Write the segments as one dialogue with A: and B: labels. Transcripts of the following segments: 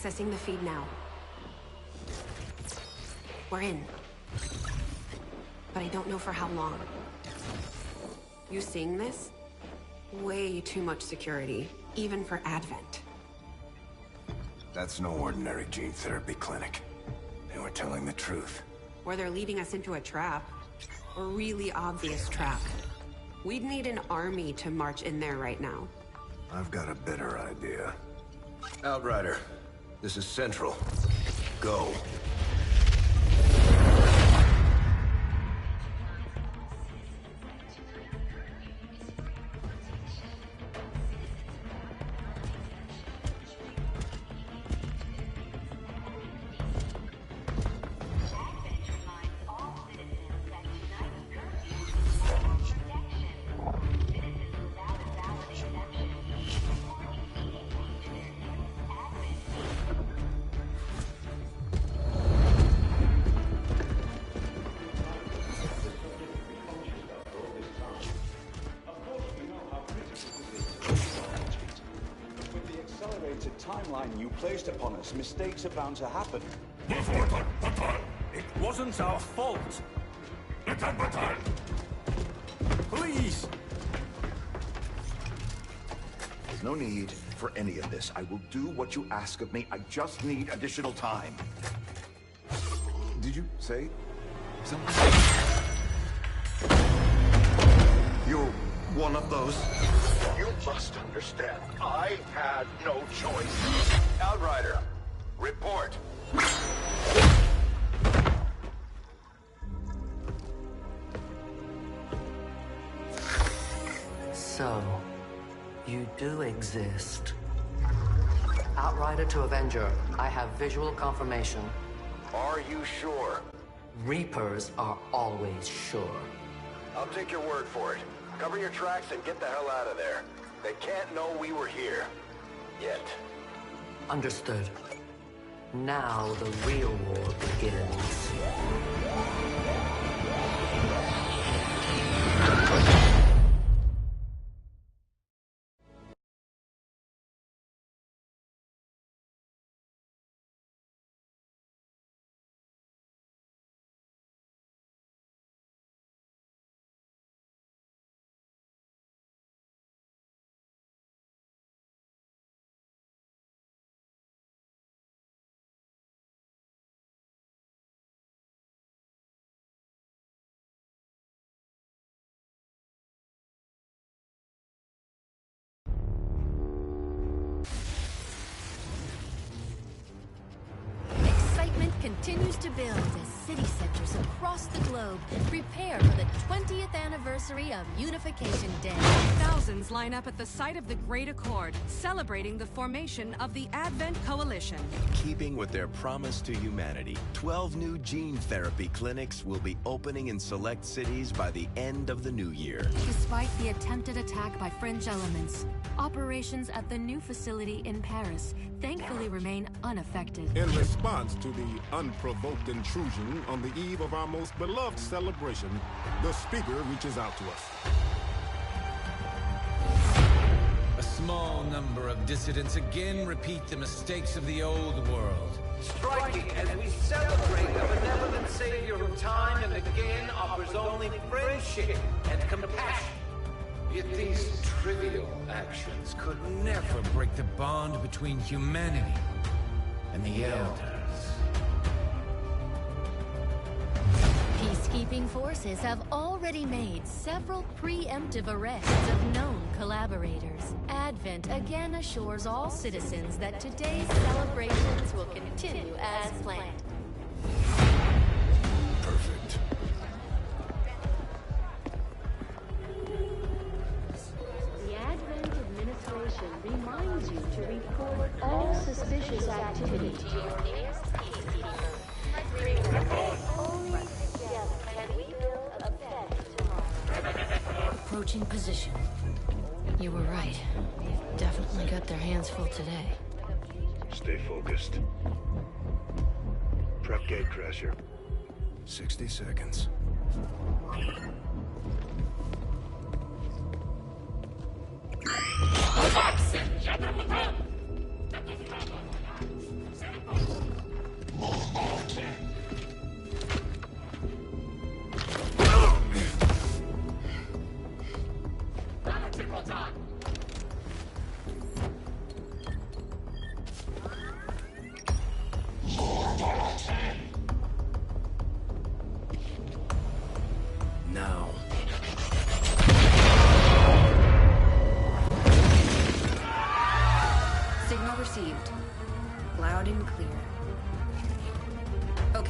A: Accessing the feed now. We're in. But I don't know for how long. You seeing this? Way too much security, even for Advent.
B: That's no ordinary gene therapy clinic. They were telling the truth.
A: Or they're leading us into a trap. A really obvious trap. We'd need an army to march in there right now.
B: I've got a better idea. Outrider, this is Central. Go.
C: Timeline you placed upon us, mistakes are bound to happen.
D: It wasn't our fault. Please!
C: There's no need for any of this. I will do what you ask of me. I just need additional time.
B: Did you say something?
C: You're one of those? You must understand, I had no choice. Outrider, report.
E: So, you do exist. Outrider to Avenger, I have visual confirmation.
B: Are you sure?
E: Reapers are always sure.
B: I'll take your word for it. Cover your tracks and get the hell out of there. They can't know we were here. Yet.
E: Understood. Now the real war begins.
F: Continues to build as city centers across the globe prepare for the 20th anniversary of Unification Day.
G: Thousands line up at the site of the Great Accord, celebrating the formation of the Advent Coalition.
H: Keeping with their promise to humanity, 12 new gene therapy clinics will be opening in select cities by the end of the new year.
F: Despite the attempted attack by fringe elements, operations at the new facility in Paris thankfully remain unaffected.
I: In response to the unprovoked intrusion on the eve of our most beloved celebration, the speaker reaches out to us.
J: A small number of dissidents again repeat the mistakes of the old world.
K: Striking as we celebrate a benevolent savior who time and again offers only friendship and compassion.
J: Yet these trivial actions could never break the bond between humanity and the Elders.
F: Peacekeeping forces have already made several preemptive arrests of known collaborators. Advent again assures all citizens that today's celebrations will continue as planned.
B: Perfect.
F: The Advent administration reminds you to report all suspicious activity to your nearest peacekeeper. Only together can we build a better tomorrow. Approaching position. You were right. They've definitely got their hands full today.
B: Stay focused. Prep gatecrasher. 60 seconds.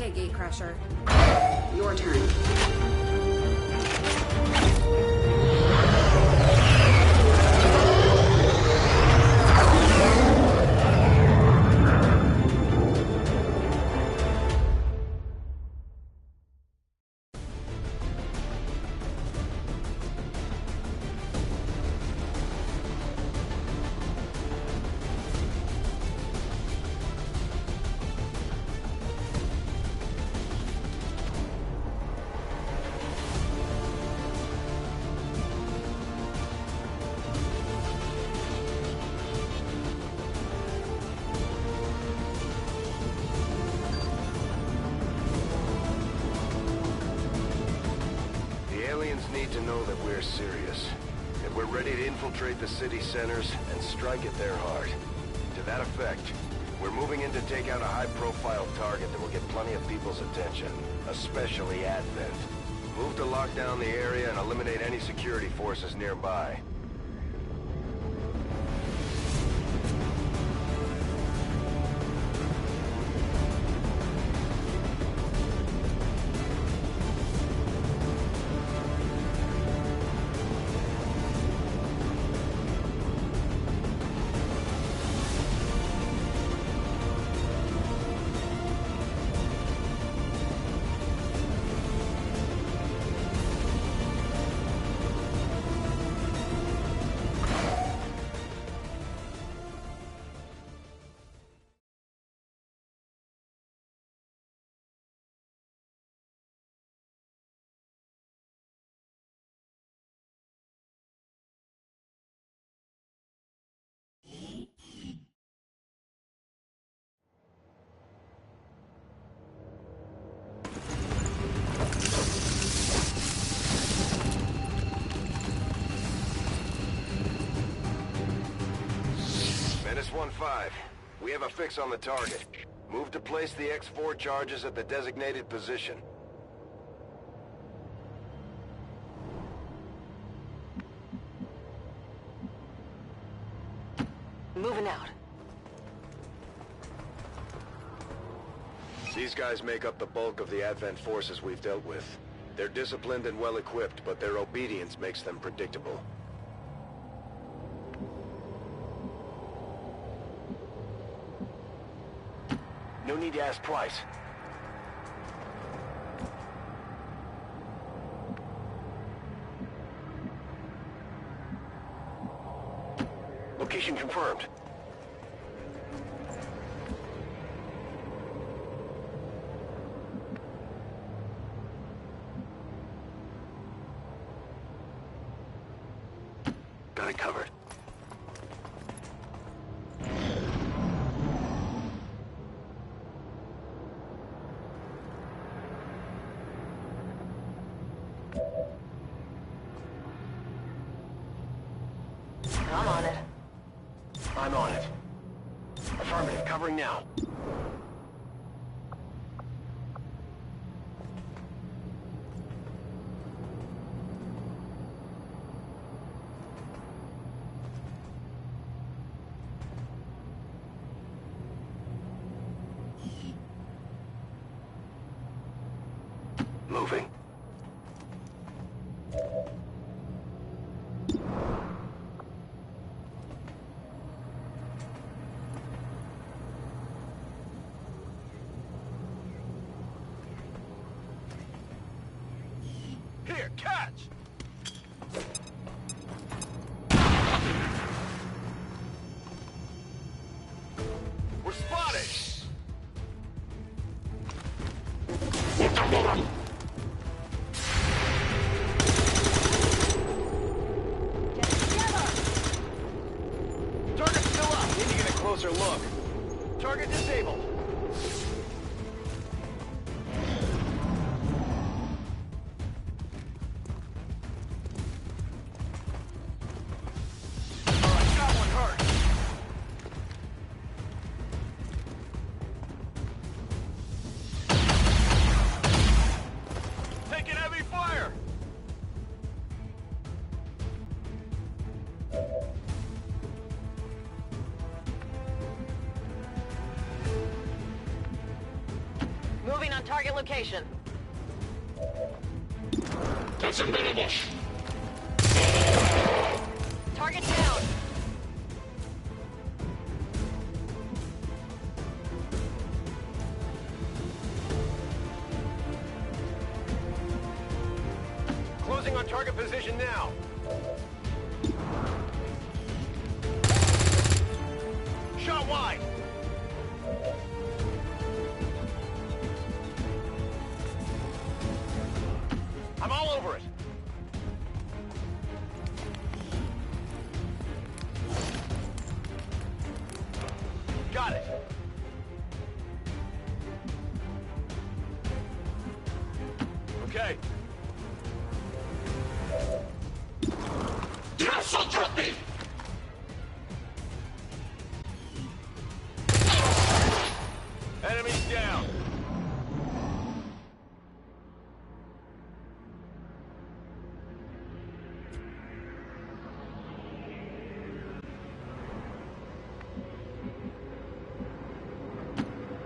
A: Okay, Gatecrasher. Your turn.
B: Need to know that we're serious, that we're ready to infiltrate the city centers and strike at their heart. To that effect, we're moving in to take out a high-profile target that will get plenty of people's attention, especially Advent. Move to lock down the area and eliminate any security forces nearby. Menace 1-5. We have a fix on the target. Move to place the X4 charges at the designated position.
L: Moving out.
B: These guys make up the bulk of the Advent forces we've dealt with. They're disciplined and well-equipped, but their obedience makes them predictable. No need to ask twice. Location confirmed. Got it covered.
L: I'm on it.
B: I'm on it. Affirmative, covering now. Moving. Here, catch! We're spotted! Target's still up! Need to get a closer look. Target disabled.
L: on target location. Target down.
B: Closing on target position now. Shot wide. I'm all over it. Got it. Okay. Enemies down.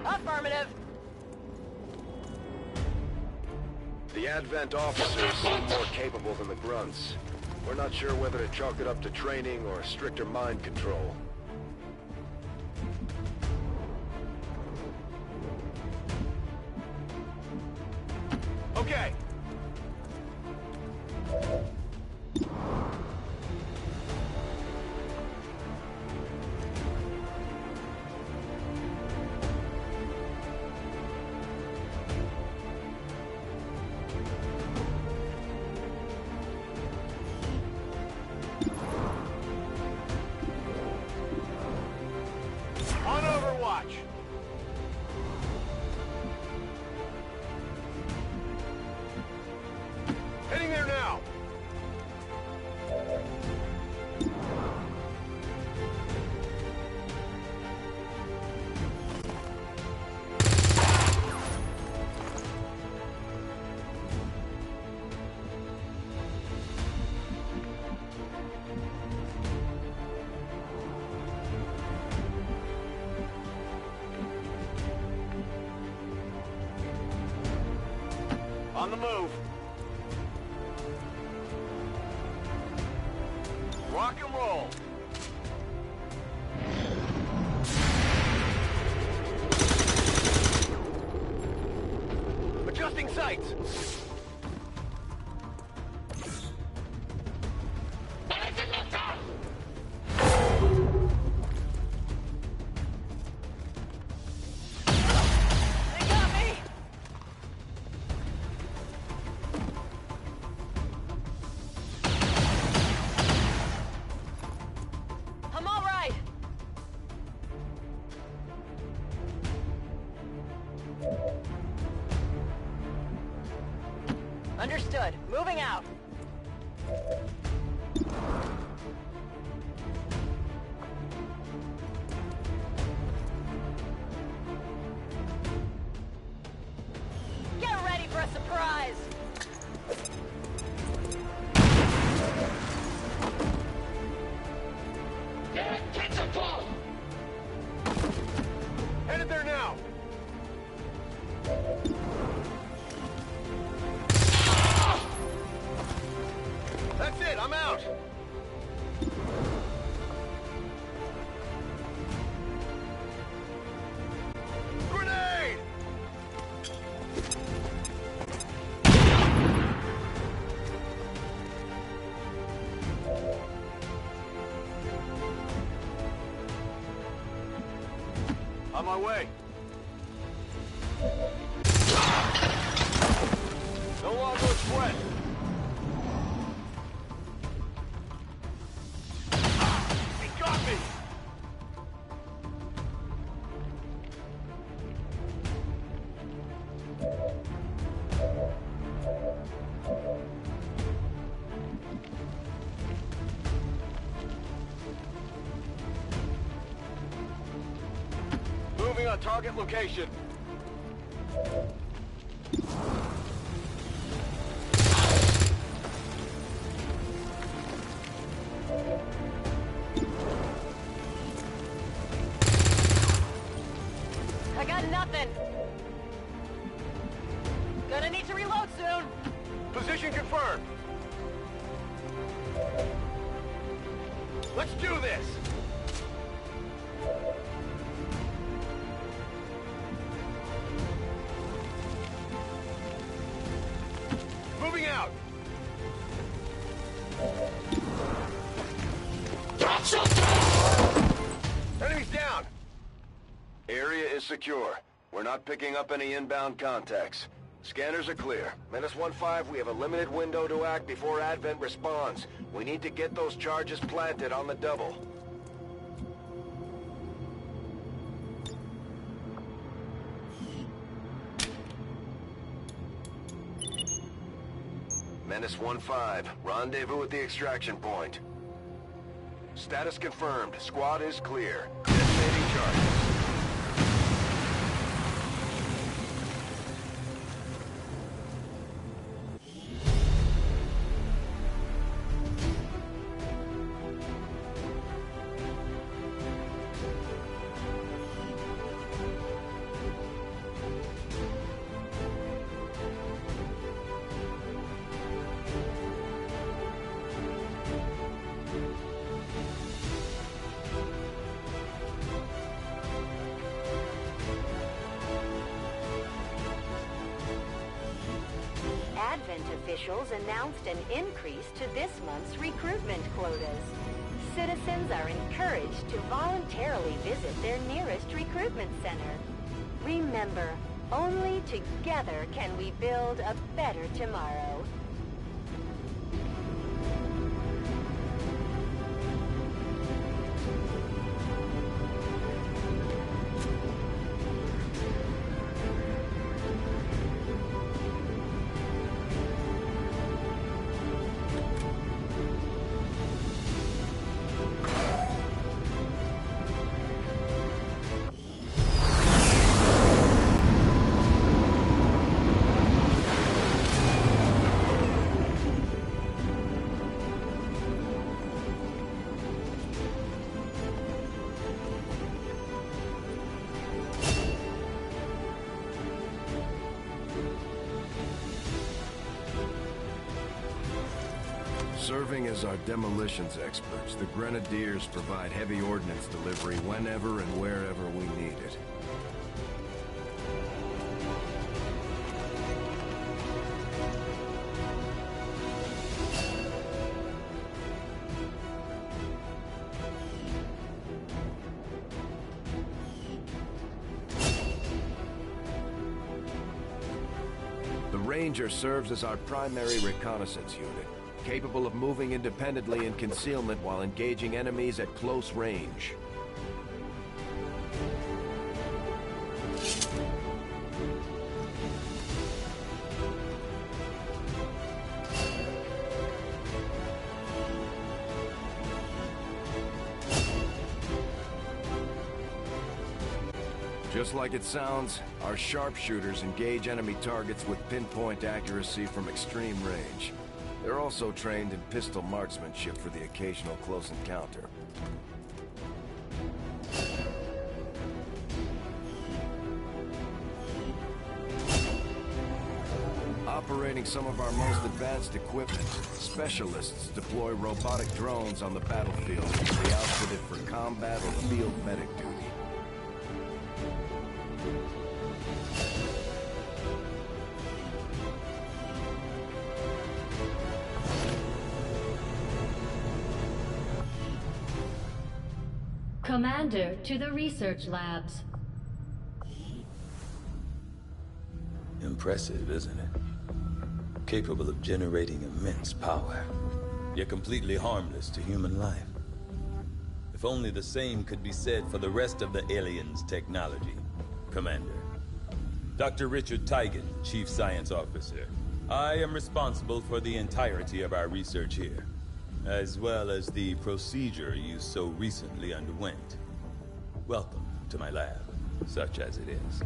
L: Affirmative.
B: The Advent officers seem more capable than the grunts. We're not sure whether to chalk it up to training or stricter mind control. Okay. On Overwatch. Heading there now. On the move. Rock and roll. Adjusting sights.
L: They got me! I'm all right. Understood. Moving out. Get ready for a surprise.
B: Headed there now. That's it, I'm out. Grenade! On my way. No longer a threat. He got me! Moving on target location.
L: I got nothing. Gonna need to reload soon.
B: Position confirmed. Let's do this! Moving out! Enemies down! Area is secure. We're not picking up any inbound contacts. Scanners are clear. -1-5, we have a limited window to act before Advent responds. We need to get those charges planted on the double. -1-5, rendezvous at the extraction point. Status confirmed. Squad is clear. Detonating charges.
M: Advent officials announced an increase to this month's recruitment quotas. Citizens are encouraged to voluntarily visit their nearest recruitment center. Remember, only together can we build a better tomorrow.
B: Serving as our demolitions experts, the Grenadiers provide heavy ordnance delivery whenever and wherever we need it. The Ranger serves as our primary reconnaissance unit, capable of moving independently in concealment while engaging enemies at close range. Just like it sounds, our sharpshooters engage enemy targets with pinpoint accuracy from extreme range. They're also trained in pistol marksmanship for the occasional close encounter. Operating some of our most advanced equipment, specialists deploy robotic drones on the battlefield to be outfitted for combat or field medic duty.
F: Commander to the research labs.
N: Impressive, isn't it? Capable of generating immense power, yet completely harmless to human life. If only the same could be said for the rest of the aliens' technology, Commander. Dr. Richard Tigan, Chief Science Officer. I am responsible for the entirety of our research here, as well as the procedure you so recently underwent. Welcome to my lab, such as it is.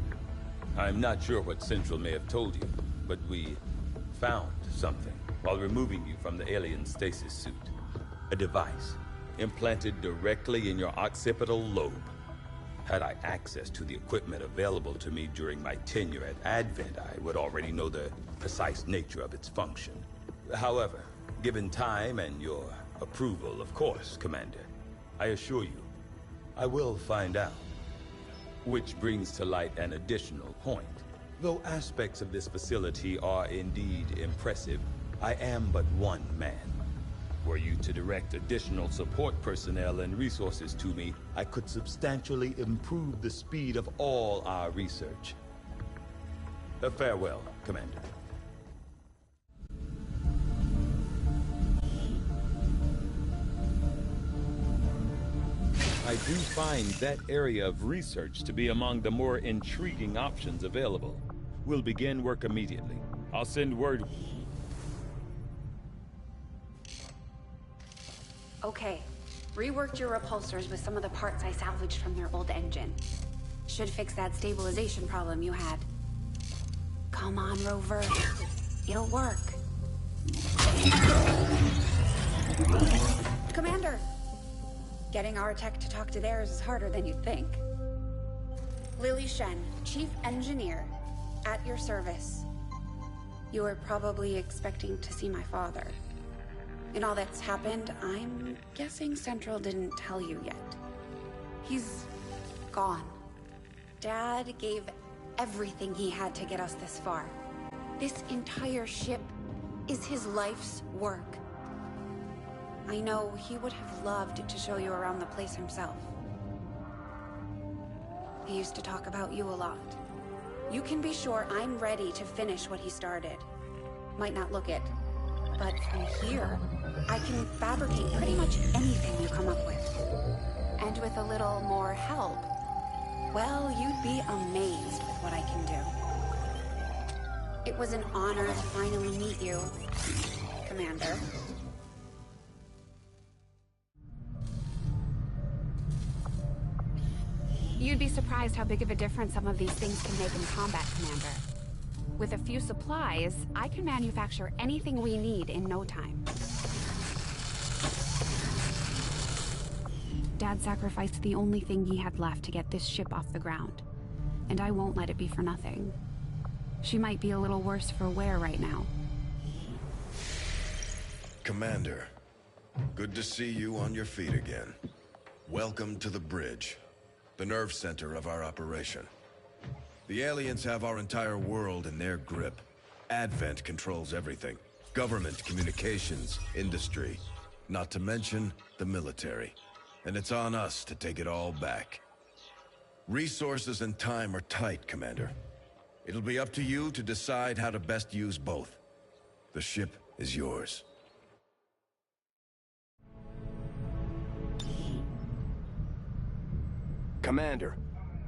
N: I'm not sure what Central may have told you, but we found something while removing you from the alien stasis suit. A device implanted directly in your occipital lobe. Had I access to the equipment available to me during my tenure at Advent, I would already know the precise nature of its function. However, given time and your approval, of course, Commander, I assure you, I will find out. Which brings to light an additional point. Though aspects of this facility are indeed impressive, I am but one man. Were you to direct additional support personnel and resources to me, I could substantially improve the speed of all our research. Farewell, Commander. I do find that area of research to be among the more intriguing options available. We'll begin work immediately. I'll send word.
A: Okay. Reworked your repulsors with some of the parts I salvaged from their old engine. Should fix that stabilization problem you had. Come on, Rover. It'll work. Commander! Getting our tech to talk to theirs is harder than you'd think. Lily Shen, Chief Engineer, at your service. You were probably expecting to see my father. In all that's happened, I'm guessing Central didn't tell you yet. He's gone. Dad gave everything he had to get us this far. This entire ship is his life's work. I know he would have loved to show you around the place himself. He used to talk about you a lot. You can be sure I'm ready to finish what he started. Might not look it, but from here, I can fabricate pretty much anything you come up with. And with a little more help, well, you'd be amazed with what I can do. It was an honor to finally meet you, Commander. You'd be surprised how big of a difference some of these things can make in combat, Commander. With a few supplies, I can manufacture anything we need in no time. Dad sacrificed the only thing he had left to get this ship off the ground. And I won't let it be for nothing. She might be a little worse for wear right now.
B: Commander, good to see you on your feet again. Welcome to the bridge, the nerve center of our operation. The aliens have our entire world in their grip. Advent controls everything. Government, communications, industry. Not to mention the military. And it's on us to take it all back. Resources and time are tight, Commander. It'll be up to you to decide how to best use both. The ship is yours. Commander,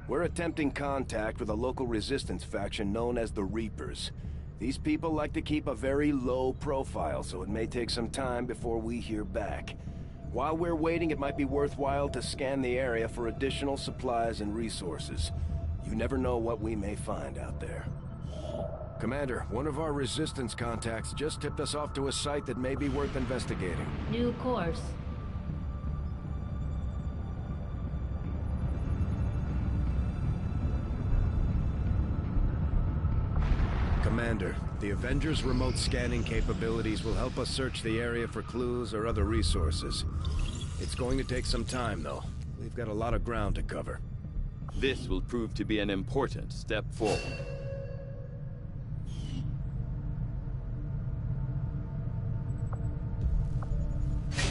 B: we're attempting contact with a local resistance faction known as the Reapers. These people like to keep a very low profile, so it may take some time before we hear back. While we're waiting, it might be worthwhile to scan the area for additional supplies and resources. You never know what we may find out there. Commander, one of our resistance contacts just tipped us off to a site that may be worth investigating.
F: New course.
B: Commander, the Avengers' remote scanning capabilities will help us search the area for clues or other resources. It's going to take some time, though. We've got a lot of ground to cover.
N: This will prove to be an important step forward.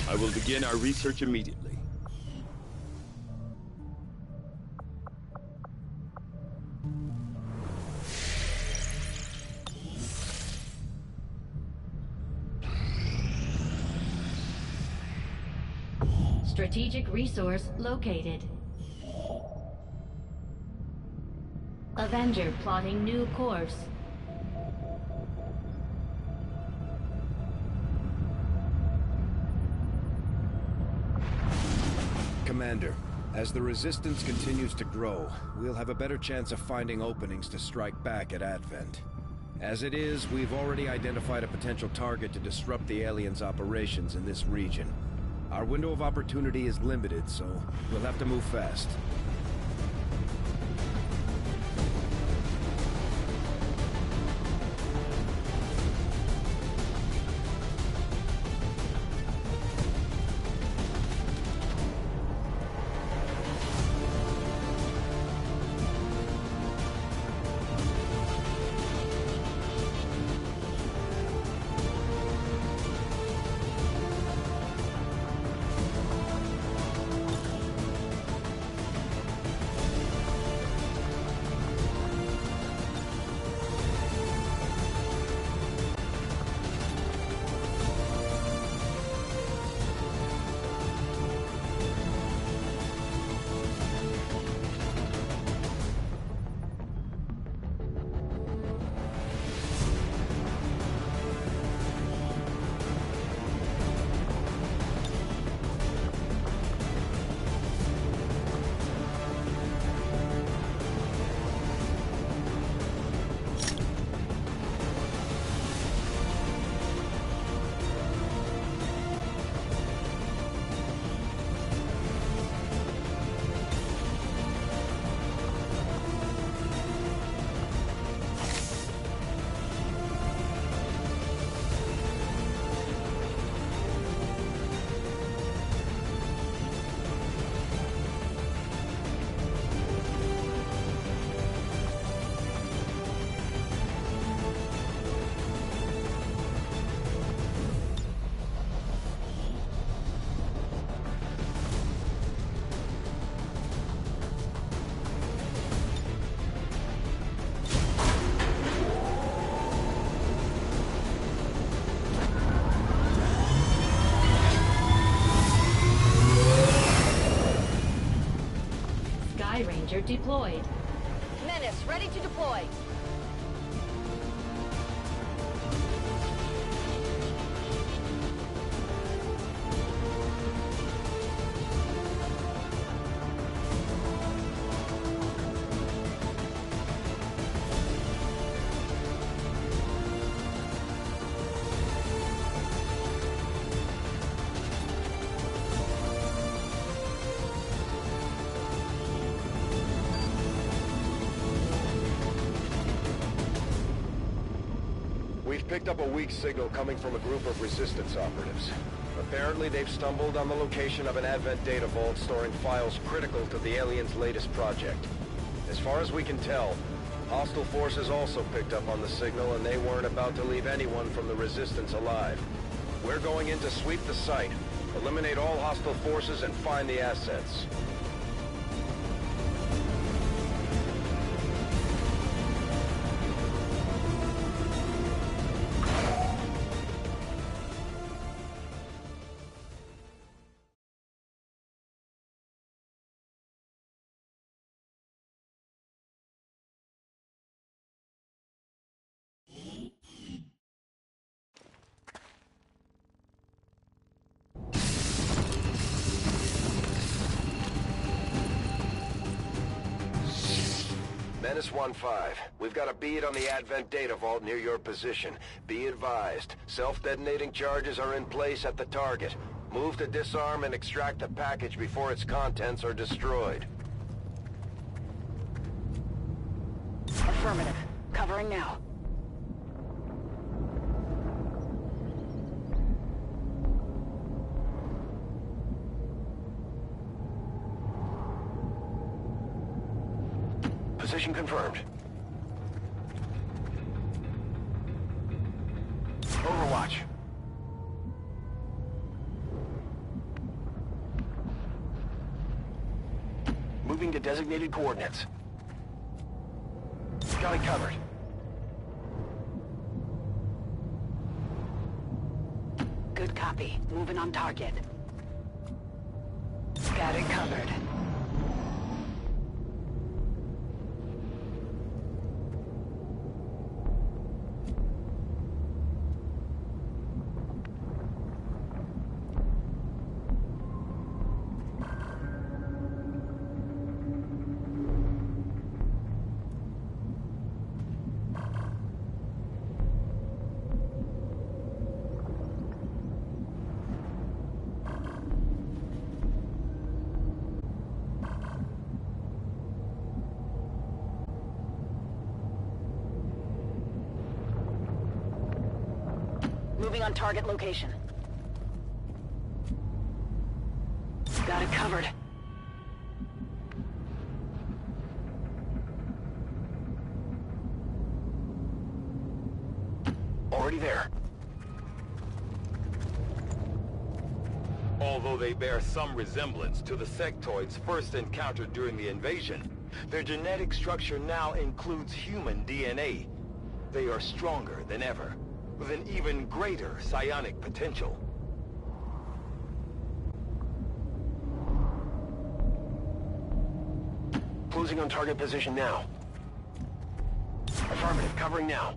N: I will begin our research immediately.
F: Strategic resource located. Avenger plotting new course.
B: Commander, as the Resistance continues to grow, we'll have a better chance of finding openings to strike back at Advent. As it is, we've already identified a potential target to disrupt the aliens' operations in this region. Our window of opportunity is limited, so we'll have to move fast.
F: deployed.
L: Menace, ready to deploy.
B: We've picked up a weak signal coming from a group of Resistance operatives. Apparently, they've stumbled on the location of an Advent data vault storing files critical to the aliens' latest project. As far as we can tell, hostile forces also picked up on the signal, and they weren't about to leave anyone from the Resistance alive. We're going in to sweep the site, eliminate all hostile forces, and find the assets. Menace 1-5, we've got a bead on the Advent data vault near your position. Be advised, self-detonating charges are in place at the target. Move to disarm and extract the package before its contents are destroyed.
L: Affirmative. Covering now.
B: Position confirmed. Overwatch. Moving to designated coordinates. Got it covered.
L: Good copy. Moving on target. Got it covered. Moving on target location. Got it covered.
B: Already there.
O: Although they bear some resemblance to the sectoids first encountered during the invasion, their genetic structure now includes human DNA. They are stronger than ever, with an even greater psionic potential.
B: Closing on target position now. Affirmative, covering now.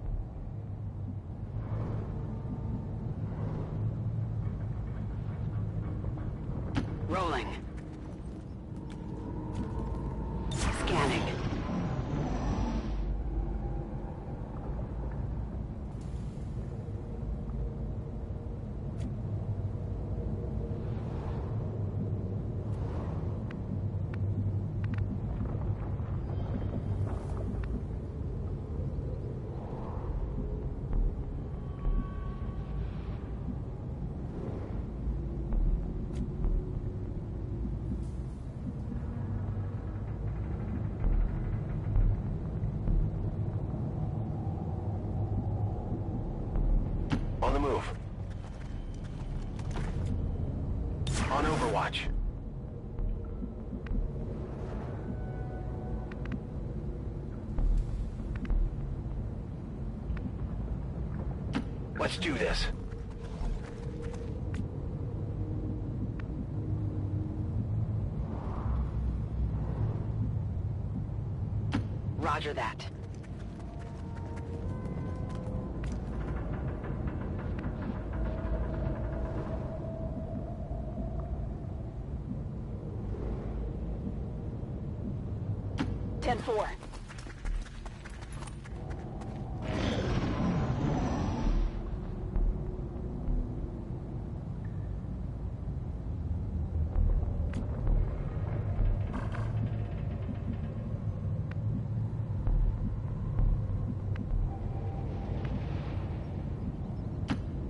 L: Rolling. Scanning.
B: On the move. On Overwatch. Let's do this.
L: Roger that. Ten-4.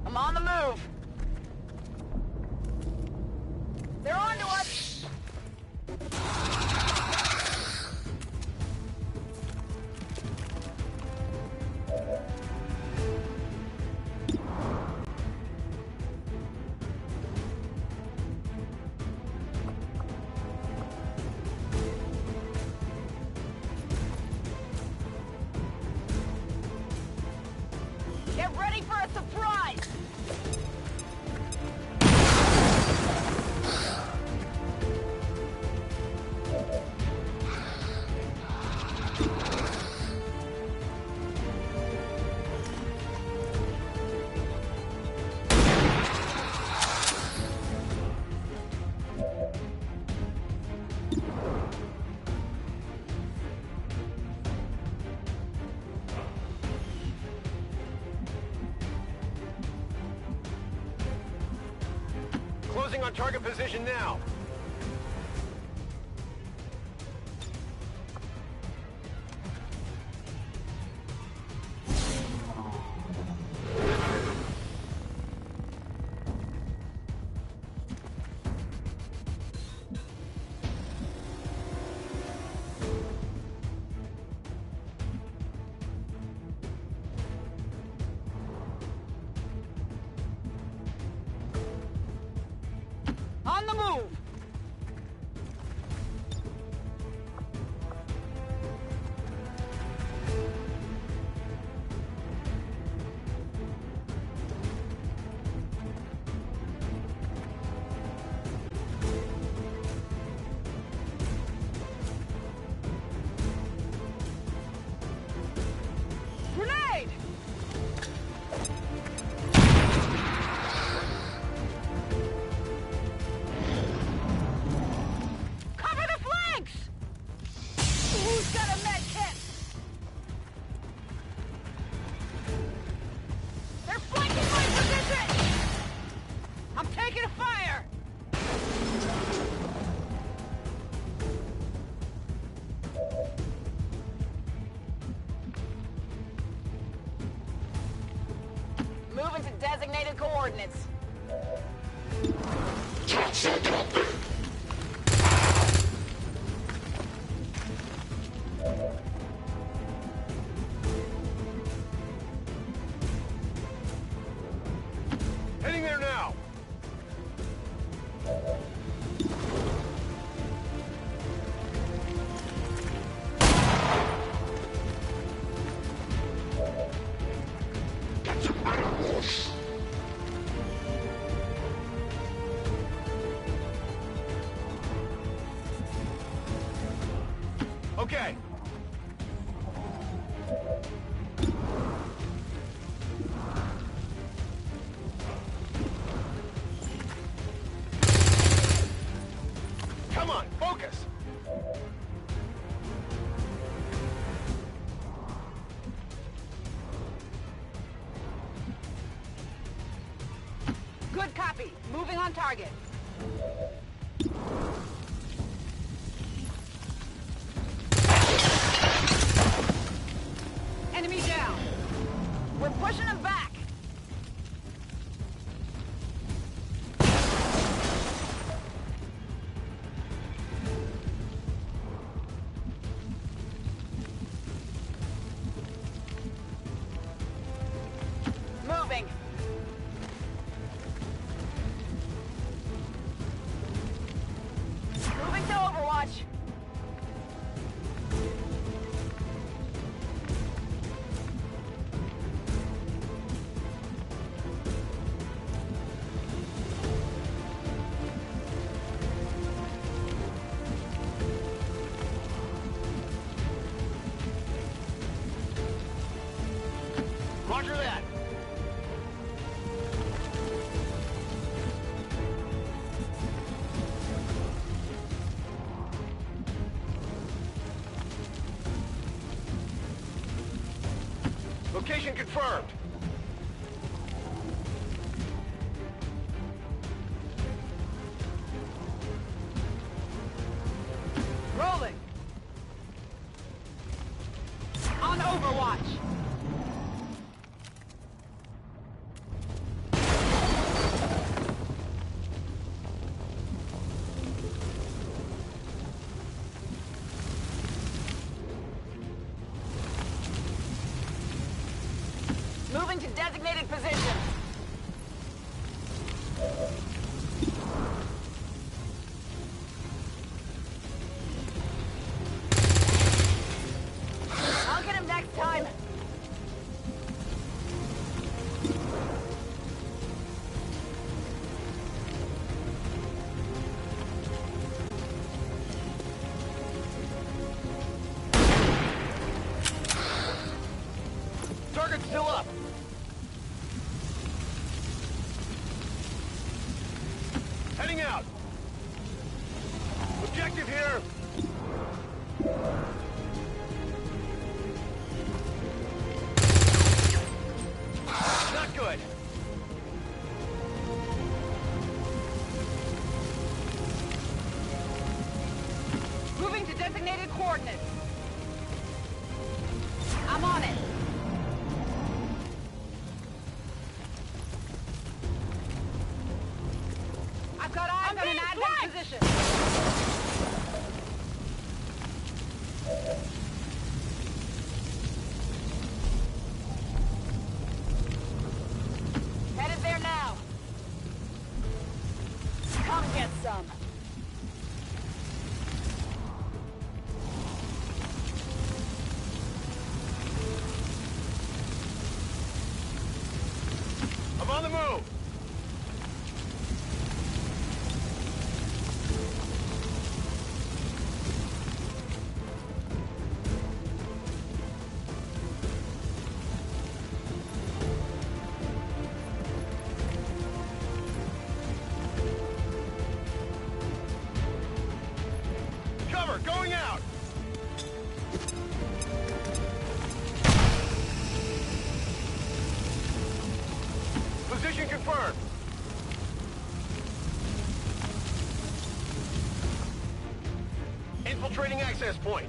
L: I'm on the move. They're on to us. Get ready for a surprise.
B: Closing on target position now.
L: On the move. Grenade! Cover the flanks! Who's got a med kit? They're flanking my position! I'm taking a fire! Moving to designated coordinates.
B: Heading there now. Okay. Come on, focus.
L: Good copy. Moving on target. Enemy down. We're pushing them back. Moving. Moving to Overwatch. Roger that.
B: Location confirmed.
L: Rolling. On Overwatch. Moving to designated position. I'll get him next time.
B: Target's still up. Heading out. Objective here. Not good.
L: Moving to designated coordinates. I'm on it. I've got eyes on an advanced position. Headed there now. Come get some.
B: I'm on the move. Cover, going out. Position confirmed. Infiltrating access point.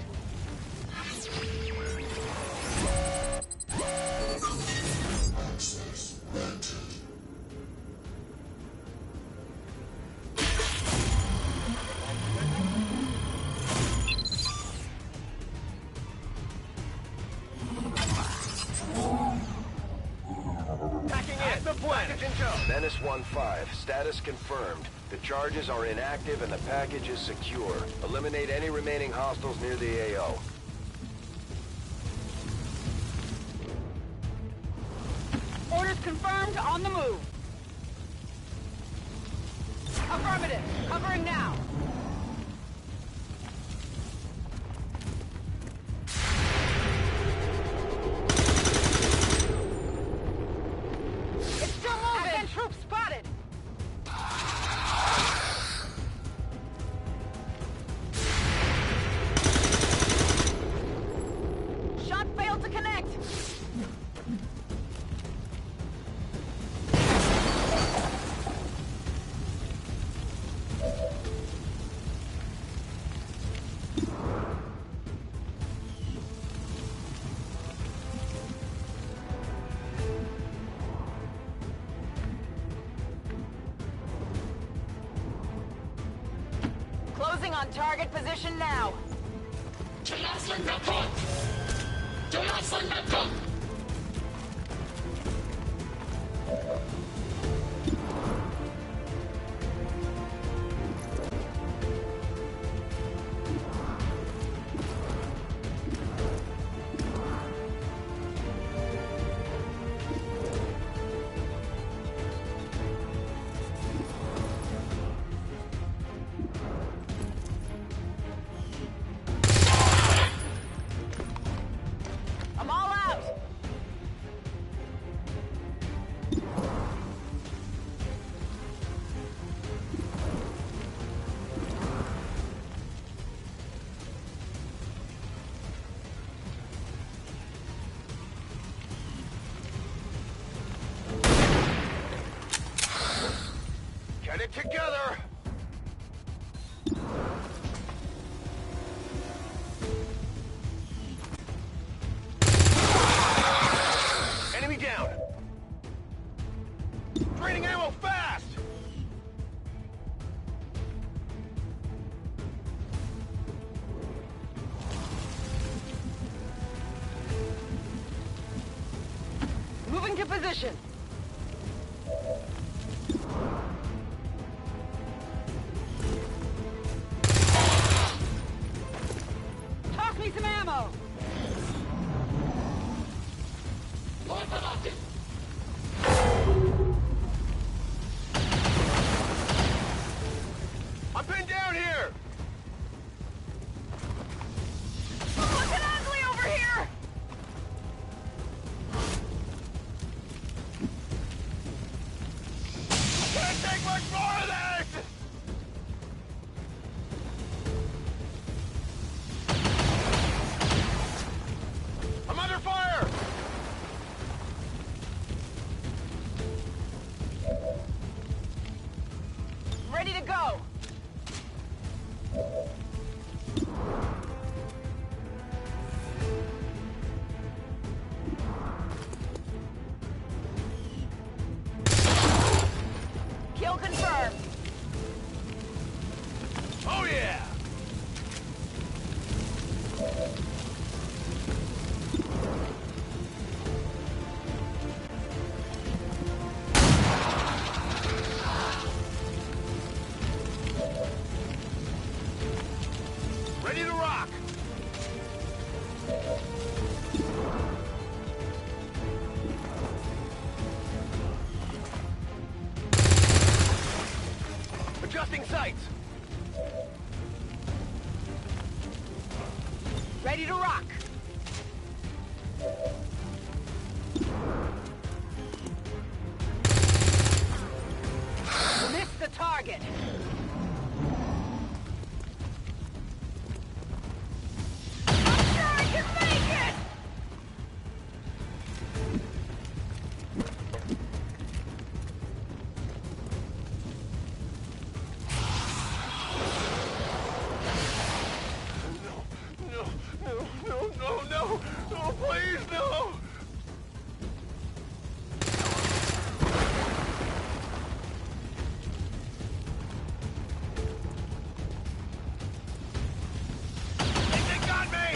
B: Packing in. The planet. Menace 1-5. Status confirmed. The charges are inactive and the package is secure. Eliminate any remaining hostiles near the AO.
L: Orders confirmed, on the move. Affirmative. Covering now. It's still moving. Afghan troops spotted. Shot failed to connect. Closing on target position now. I'm all out.
B: Together! Enemy down! Draining ammo fast!
L: Moving to position. Toss me some ammo.
B: I'm pinned down here!
L: Looking ugly over here.
B: Can't take much more of this! I'm under fire!
L: Ready to go. Kill confirmed.
B: Oh yeah! Ready to rock! Adjusting sights!
L: Ready to rock. Missed the target. I'm sure I can make it!
B: No, please, no! They got me!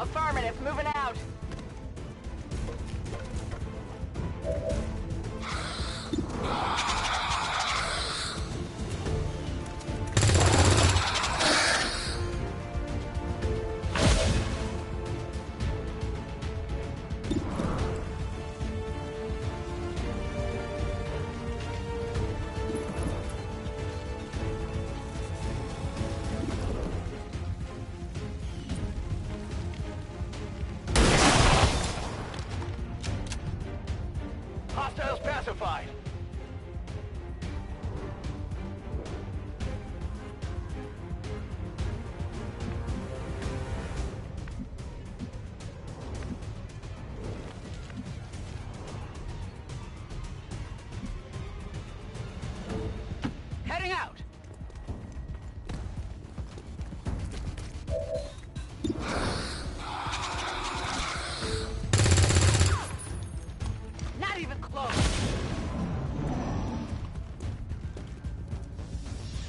L: Affirmative, moving out.
B: Hostiles pacified.
L: Heading out. Not even close.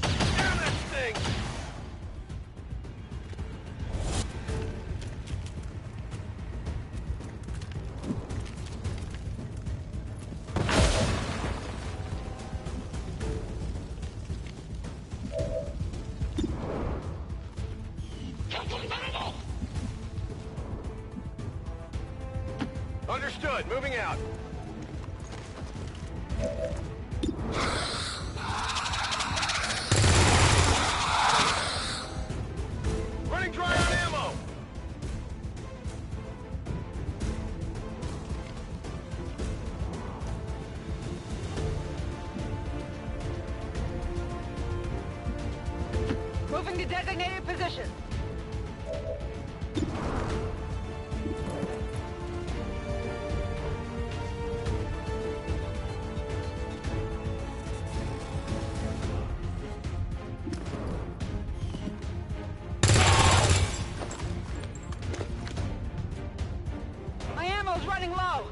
B: Damn that thing! Understood. Moving out. Running dry on ammo.
L: to designated position. My ammo's running low.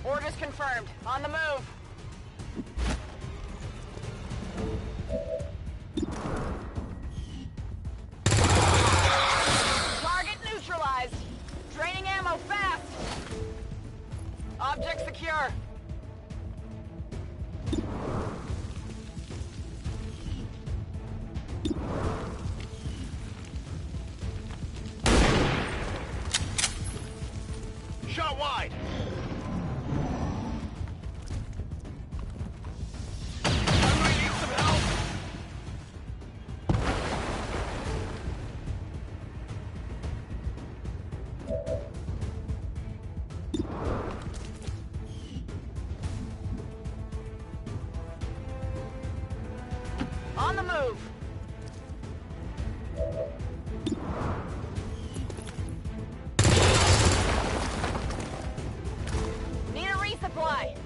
L: Orders confirmed. On the move. Target neutralized. Draining ammo fast. Object secure.
B: Shot wide! I might need some help!
L: On the move. Need a resupply.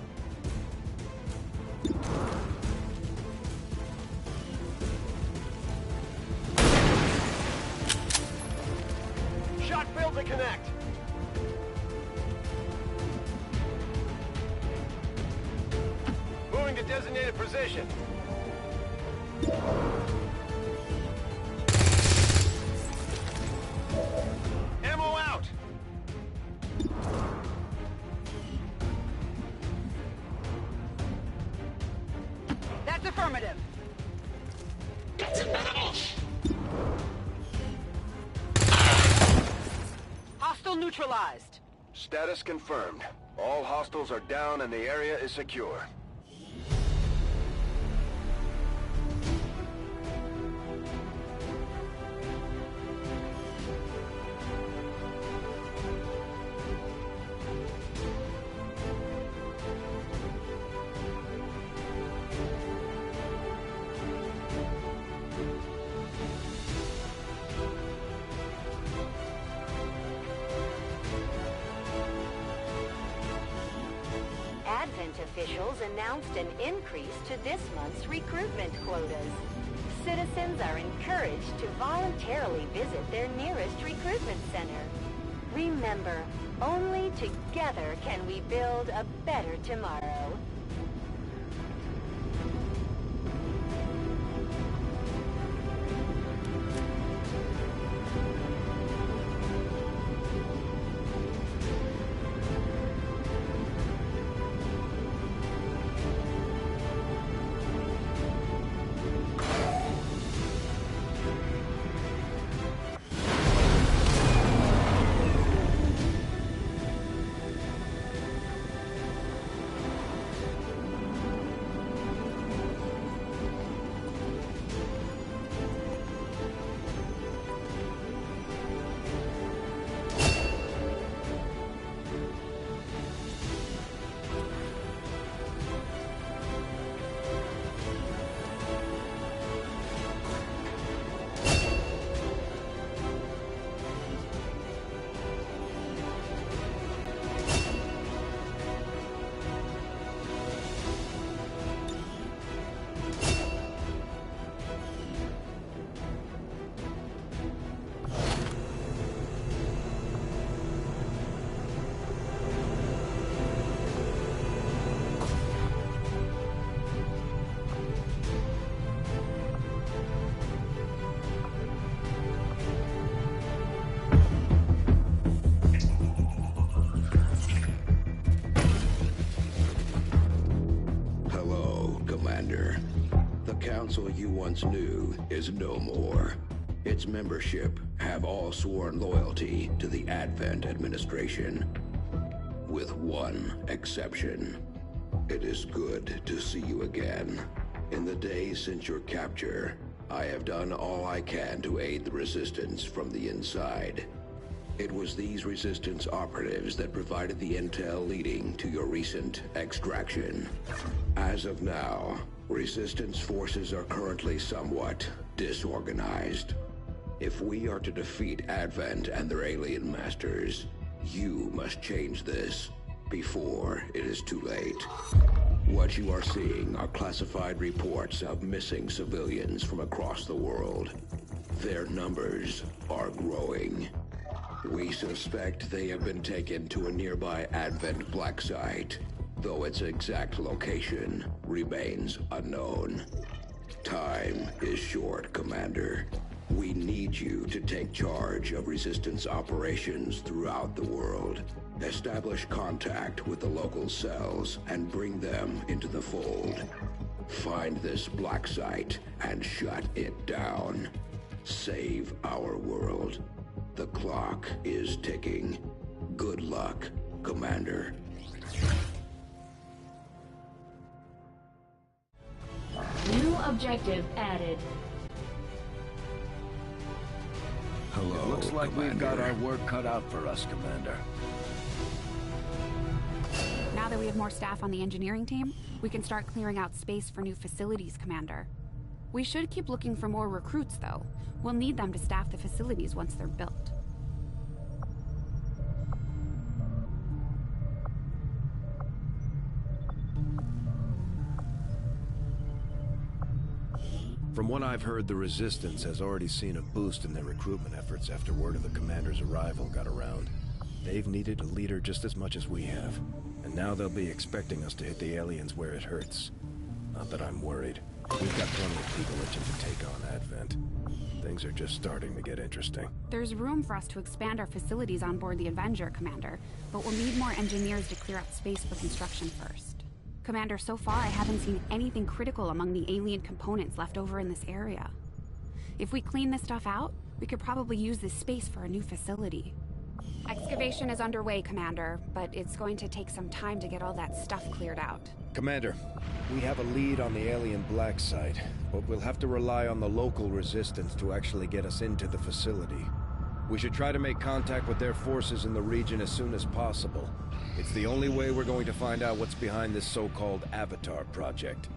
B: Shot failed to connect. Moving to designated position. Ammo out!
L: That's affirmative. Hostile neutralized.
B: Status confirmed. All hostiles are down and the area is secure.
M: Advent officials announced an increase to this month's recruitment quotas. Citizens are encouraged to voluntarily visit their nearest recruitment center. Remember, only together can we build a better tomorrow.
P: council you once knew is no more. Its membership have all sworn loyalty to the Advent administration. With one exception. It is good to see you again. In the days since your capture, I have done all I can to aid the resistance from the inside. It was these Resistance operatives that provided the intel leading to your recent extraction. As of now, Resistance forces are currently somewhat disorganized. If we are to defeat Advent and their alien masters, you must change this before it is too late. What you are seeing are classified reports of missing civilians from across the world. Their numbers are growing. We suspect they have been taken to a nearby Advent black site, though its exact location remains unknown. Time is short, Commander. We need you to take charge of Resistance operations throughout the world. Establish contact with the local cells and bring them into the fold. Find this black site and shut it down. Save our world. The clock is ticking. Good luck, Commander.
Q: New objective added.
R: Hello, looks like Commander. We've got our work cut out for us, Commander.
S: Now that we have more staff on the engineering team, we can start clearing out space for new facilities, Commander. We should keep looking for more recruits, though. We'll need them to staff the facilities once they're built.
T: From what I've heard, the Resistance has already seen a boost in their recruitment efforts after word of the Commander's arrival got around. They've needed a leader just as much as we have, and now they'll be expecting us to hit the aliens where it hurts. Not that I'm worried. We've got plenty of people itching to take on Advent. Things are just starting to get interesting.
S: There's room for us to expand our facilities on board the Avenger, Commander, but we'll need more engineers to clear out space for construction first. Commander, so far I haven't seen anything critical among the alien components left over in this area. If we clean this stuff out, we could probably use this space for a new facility. Excavation is underway, Commander, but it's going to take some time to get all that stuff cleared out.
T: Commander, we have a lead on the alien black site, but we'll have to rely on the local Resistance to actually get us into the facility. We should try to make contact with their forces in the region as soon as possible. It's the only way we're going to find out what's behind this so-called Avatar project.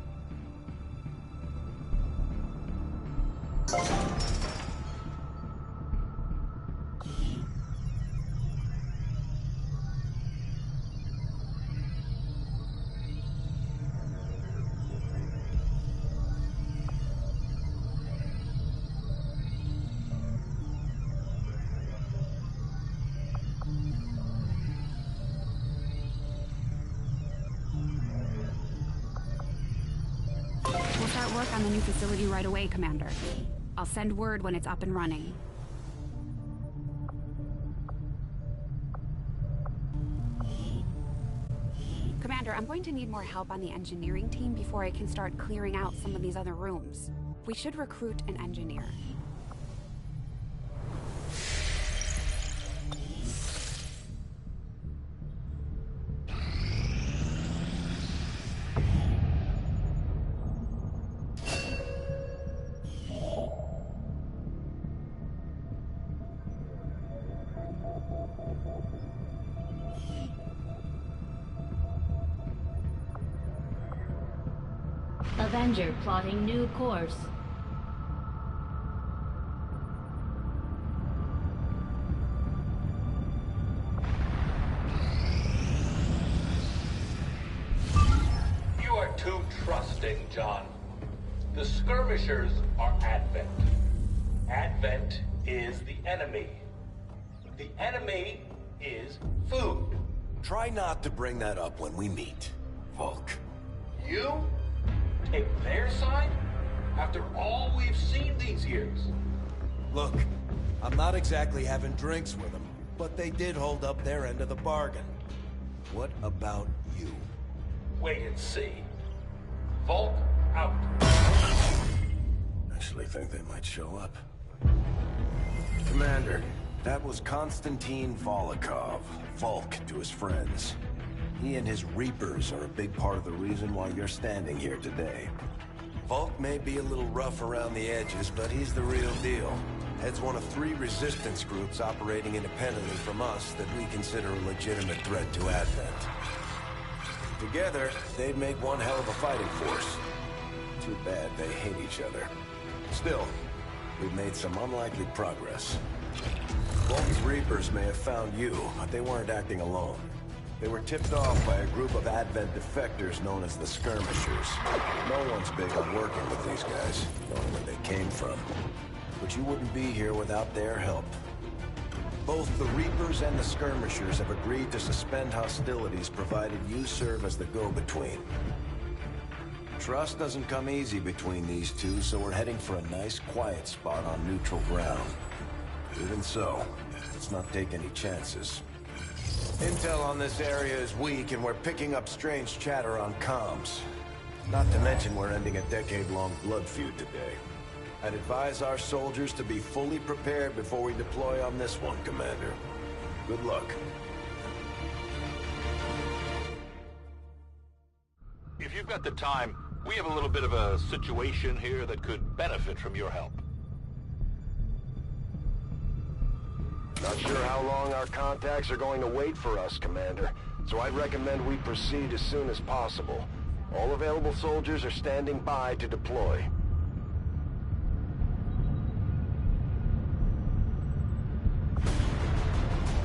S: Work on the new facility right away, Commander. I'll send word when it's up and running. Commander, I'm going to need more help on the engineering team before I can start clearing out some of these other rooms. We should recruit an engineer.
Q: Avenger plotting new course.
K: You are too trusting, John. The skirmishers are Advent. Advent is the enemy. The enemy is food.
H: Try not to bring that up when we meet, Volk.
K: You take their side after all we've seen these years?
H: Look, I'm not exactly having drinks with them, but they did hold up their end of the bargain. What about you?
K: Wait and see. Volk out.
T: Actually think they might show up.
H: Commander, that was Konstantin Volokov, Volk to his friends. He and his Reapers are a big part of the reason why you're standing here today. Volk may be a little rough around the edges, but he's the real deal.
T: heads one of 3 resistance groups operating independently from us that we consider a legitimate threat to Advent. Together, they'd make one hell of a fighting force. Too bad they hate each other. Still, we've made some unlikely progress. Wulf's Reapers may have found you, but they weren't acting alone. They were tipped off by a group of Advent defectors known as the Skirmishers. No one's big on working with these guys, knowing where they came from. But you wouldn't be here without their help. Both the Reapers and the Skirmishers have agreed to suspend hostilities provided you serve as the go-between. Trust doesn't come easy between these two, so we're heading for a nice, quiet spot on neutral ground. Even so, let's not take any chances. Intel on this area is weak, and we're picking up strange chatter on comms. Not to mention we're ending a decade-long blood feud today. I'd advise our soldiers to be fully prepared before we deploy on this one, Commander. Good luck.
O: If you've got the time, we have a little bit of a situation here that could benefit from your help.
B: Not sure how long our contacts are going to wait for us, Commander, so I'd recommend we proceed as soon as possible. All available soldiers are standing by to deploy.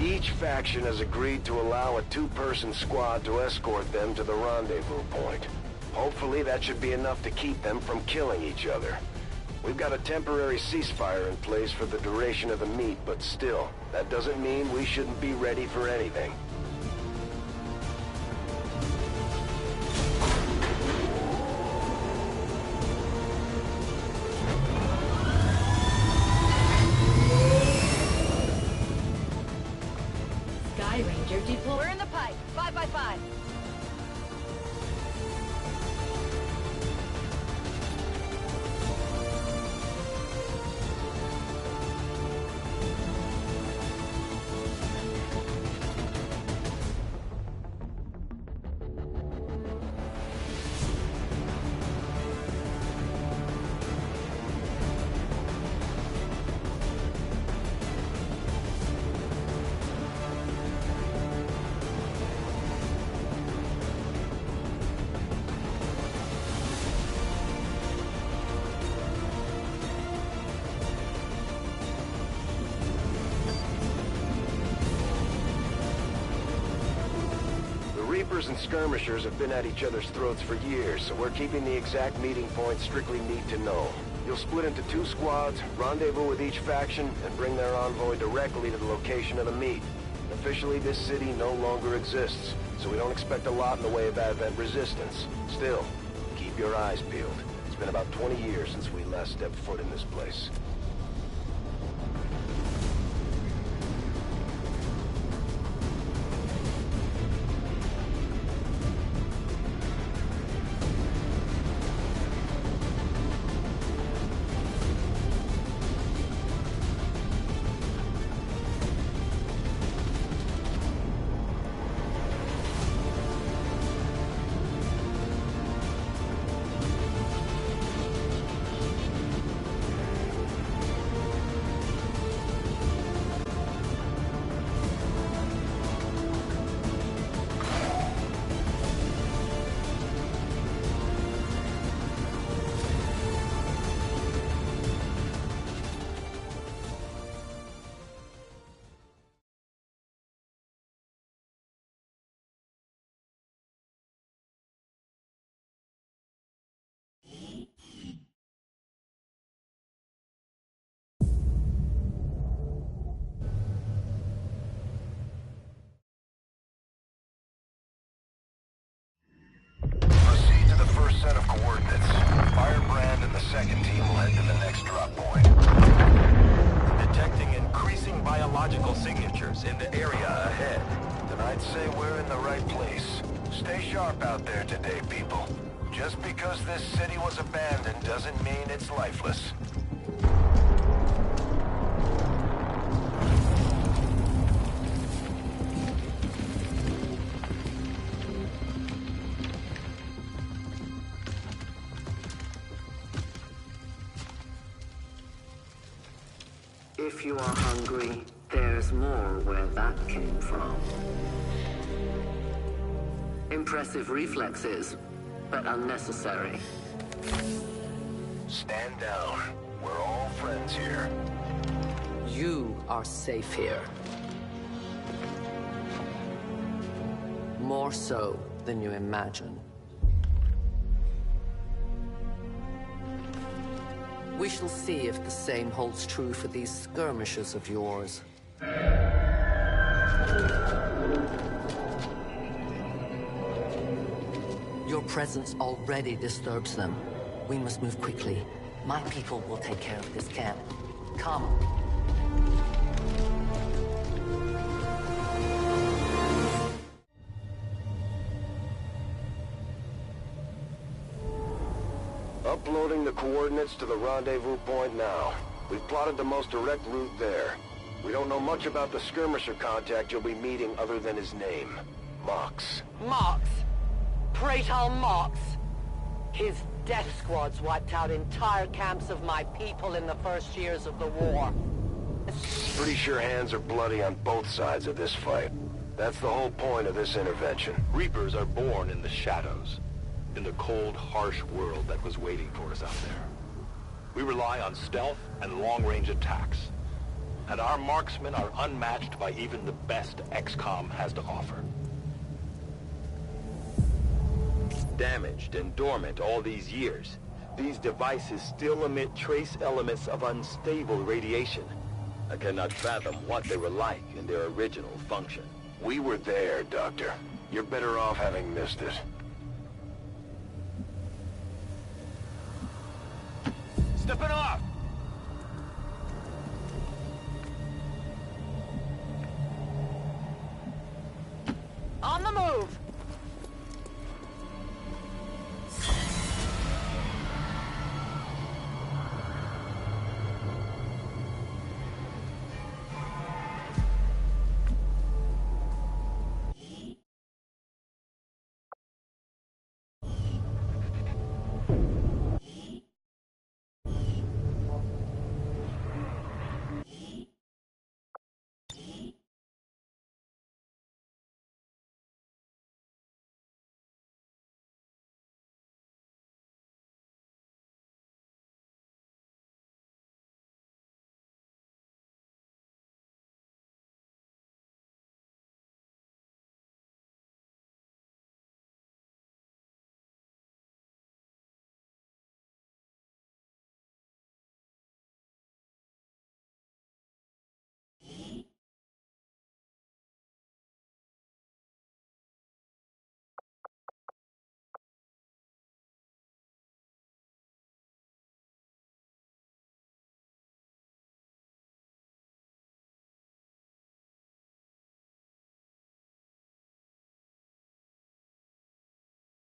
B: Each faction has agreed to allow a 2-person squad to escort them to the rendezvous point. Hopefully that should be enough to keep them from killing each other. We've got a temporary ceasefire in place for the duration of the meet, but still, that doesn't mean we shouldn't be ready for anything.
Q: Sky Ranger deploy.
L: We're in the pipe. 5 by 5.
B: Reapers and Skirmishers have been at each other's throats for years, so we're keeping the exact meeting point strictly need to know. You'll split into 2 squads, rendezvous with each faction, and bring their envoy directly to the location of the meet. Officially, this city no longer exists, so we don't expect a lot in the way of Advent resistance. Still, keep your eyes peeled. It's been about 20 years since we last stepped foot in this place. Proceed to the first set of coordinates. Firebrand and the second team will head to the next drop point.
O: Detecting increasing biological signatures in the area ahead.
B: Then I'd say we're in the right place. Stay sharp out there today, people. Just because this city was abandoned doesn't mean it's lifeless.
E: If you are hungry, there's more where that came from. Impressive reflexes, but unnecessary.
B: Stand down. We're all friends here.
E: You are safe here. More so than you imagine. We shall see if the same holds true for these skirmishes of yours. Your presence already disturbs them. We must move quickly. My people will take care of this camp. Come.
B: Uploading the coordinates to the rendezvous point now. We've plotted the most direct route there. We don't know much about the skirmisher contact you'll be meeting other than his name. Mox.
E: Mox! Praetor Mox! His death squads wiped out entire camps of my people in the first years of the war.
B: Pretty sure hands are bloody on both sides of this fight. That's the whole point of this intervention.
O: Reapers are born in the shadows, in the cold, harsh world that was waiting for us out there. We rely on stealth and long-range attacks, and our marksmen are unmatched by even the best XCOM has to offer. Damaged and dormant all these years, these devices still emit trace elements of unstable radiation. I cannot fathom what they were like in their original function.
B: We were there, Doctor. You're better off having missed it.
K: Stepping off!